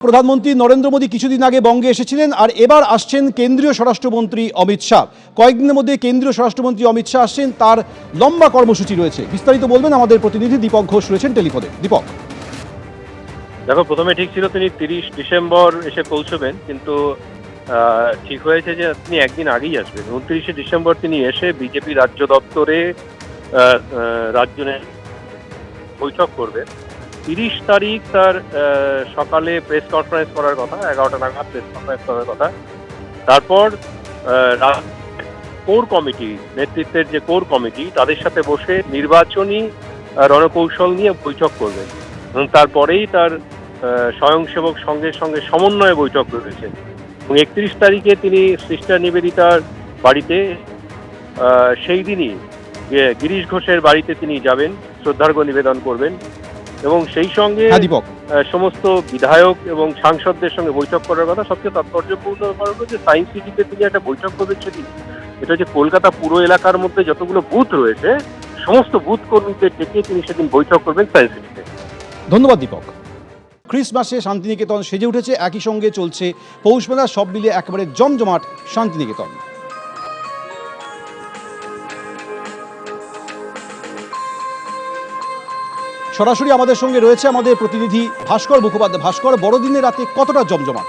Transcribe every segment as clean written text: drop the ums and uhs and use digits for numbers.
প্রধানমন্ত্রী নরেন্দ্র মোদী কিছুদিন আগে বঙ্গে এসেছিলেন আর এবার আসছেন কেন্দ্রীয় স্বরাষ্ট্রমন্ত্রী অমিত শাহ। কয়েকদিনের মধ্যে কেন্দ্রীয় স্বরাষ্ট্রমন্ত্রী অমিত শাহ আসছেন, তার লম্বা কর্মসূচি রয়েছে। বিস্তারিত বলবেন আমাদের প্রতিনিধি দীপক ঘোষ রয়েছেন টেলিফোনে। দীপক, দেখো, প্রথমে ঠিক ছিল তিনি 30 ডিসেম্বর এসে পৌঁছবেন, কিন্তু ঠিক হয়েছে যে তিনি একদিন আগেই আসবেন। 29 ডিসেম্বর তিনি এসে বিজেপি রাজ্য দপ্তরে রাজ্য বৈঠক করবেন। 30 তারিখ তার সকালে প্রেস কনফারেন্স করার কথা, 11টা নাগাদ প্রেস কনফারেন্স করার কথা। তারপর কোর কমিটি নেতৃত্বের যে কোর কমিটি, তাদের সাথে বসে নির্বাচনী রণকৌশল নিয়ে বৈঠক করবেন এবং তারপরেই তার স্বয়ংসেবক সংঘের সঙ্গে সমন্বয়ে বৈঠক রয়েছে। এবং 31 তারিখে তিনি সিস্টার নিবেদিতার বাড়িতে, সেই দিনই গিরিশ ঘোষের বাড়িতে তিনি যাবেন, শ্রদ্ধার্ঘ্য নিবেদন করবেন এবং সেই সঙ্গে সমস্ত বিধায়ক এবং সাংসদদের সঙ্গে বৈঠক করার কথা। সবচেয়ে তাৎপর্যপূর্ণ ব্যাপার হলো যে সায়েন্স সিটিতে তিনি একটা বৈঠক করবেন সেদিন। এটা হচ্ছে কলকাতা পুরো এলাকার মধ্যে যতগুলো বুথ রয়েছে, সমস্ত বুথ কর্মীদের ডেকে তিনি সেদিন বৈঠক করবেন সায়েন্স সিটিতে। ধন্যবাদ দীপক। ক্রিসমাসে শান্তিনিকেতন সেজে উঠেছে, একই সঙ্গে চলছে পৌষ মেলা, সব মিলিয়ে একেবারে জমজমাট শান্তিনিকেতন। সরাসরি আমাদের সঙ্গে রয়েছে আমাদের প্রতিনিধি ভাস্কর মুখোপাধ্যায়। ভাস্কর, বড়দিনের রাতে কতটা জমজমাট?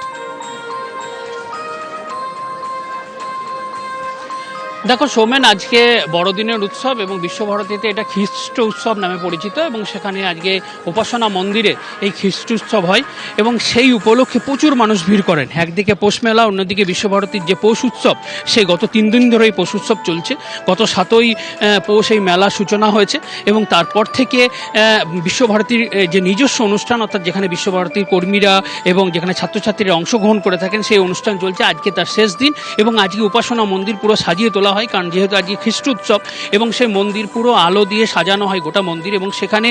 দেখো সৌমেন, আজকে বড়দিনের উৎসব এবং বিশ্বভারতীতে এটা খ্রিস্ট উৎসব নামে পরিচিত এবং সেখানে আজকে উপাসনা মন্দিরে এই খ্রিস্ট উৎসব হয় এবং সেই উপলক্ষে প্রচুর মানুষ ভিড় করেন। একদিকে পৌষ মেলা, অন্যদিকে বিশ্বভারতীর যে পৌষ উৎসব, সেই গত 3 দিন ধরে এই পৌষ উৎসব চলছে। গত 7ই পৌষ এই মেলা সূচনা হয়েছে এবং তারপর থেকে বিশ্বভারতীর যে নিজস্ব অনুষ্ঠান, অর্থাৎ যেখানে বিশ্বভারতীর কর্মীরা এবং যেখানে ছাত্রছাত্রীরা অংশগ্রহণ করে থাকেন, সেই অনুষ্ঠান চলছে। আজকে তার শেষ দিন এবং আজকে উপাসনা মন্দির পুরো সাজিয়ে তোলা হয়, কারণ যেহেতু আজকে খ্রিস্ট উৎসব এবং সেই মন্দির পুরো আলো দিয়ে সাজানো হয় গোটা মন্দির এবং সেখানে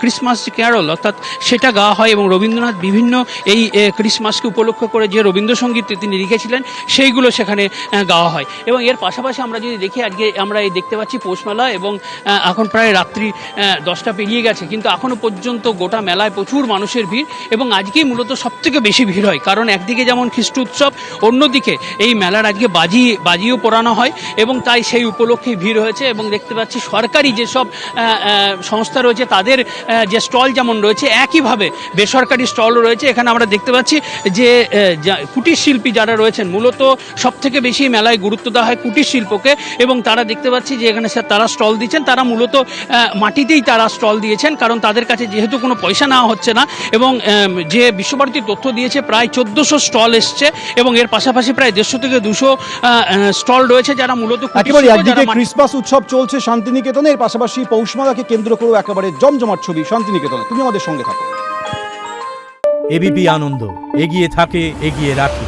ক্রিসমাস ক্যারল অর্থাৎ সেটা গাওয়া হয় এবং রবীন্দ্রনাথ বিভিন্ন এই ক্রিসমাসকে উপলক্ষ করে যে রবীন্দ্রসঙ্গীত তিনি লিখেছিলেন সেইগুলো সেখানে গাওয়া হয়। এবং এর পাশাপাশি আমরা যদি দেখি, আজকে আমরা এই দেখতে পাচ্ছি পৌষ মেলা এবং এখন প্রায় রাত্রি 10টা পেরিয়ে গেছে, কিন্তু এখনও পর্যন্ত গোটা মেলায় প্রচুর মানুষের ভিড় এবং আজকেই মূলত সবথেকে বেশি ভিড় হয়, কারণ একদিকে যেমন খ্রিস্ট উৎসব, অন্যদিকে এই মেলার আজকে বাজিও পোড়ানো হয় এবং তাই সেই উপলক্ষেই ভিড় হয়েছে। এবং দেখতে পাচ্ছি সরকারি যেসব সংস্থা রয়েছে তাদের যে স্টল যেমন রয়েছে, একইভাবে বেসরকারি স্টলও রয়েছে। এখানে আমরা দেখতে পাচ্ছি যে কুটির শিল্পী যারা রয়েছেন, মূলত সবথেকে বেশি মেলায় গুরুত্ব দেওয়া হয় কুটির শিল্পকে এবং তারা দেখতে পাচ্ছি যে এখানে তারা স্টল দিচ্ছেন, তারা মূলত মাটিতেই তারা স্টল দিয়েছেন, কারণ তাদের কাছে যেহেতু কোনো পয়সা নেওয়া হচ্ছে না। এবং যে বিশ্বভারতী তথ্য দিয়েছে, প্রায় 1400 স্টল এসছে এবং এর পাশাপাশি প্রায় 150 থেকে 200 স্টল রয়েছে যারা মূলত একেবারে একদিকে ক্রিসমাস উৎসব চলছে শান্তিনিকেতনে, এর পাশাপাশি পৌষ মেলাকে কেন্দ্র করে একেবারে জমজমাট ছবি শান্তিনিকেতনে। তুমি আমাদের সঙ্গে থাকো। এবিপি আনন্দ, এগিয়ে থাকে, এগিয়ে রাখে।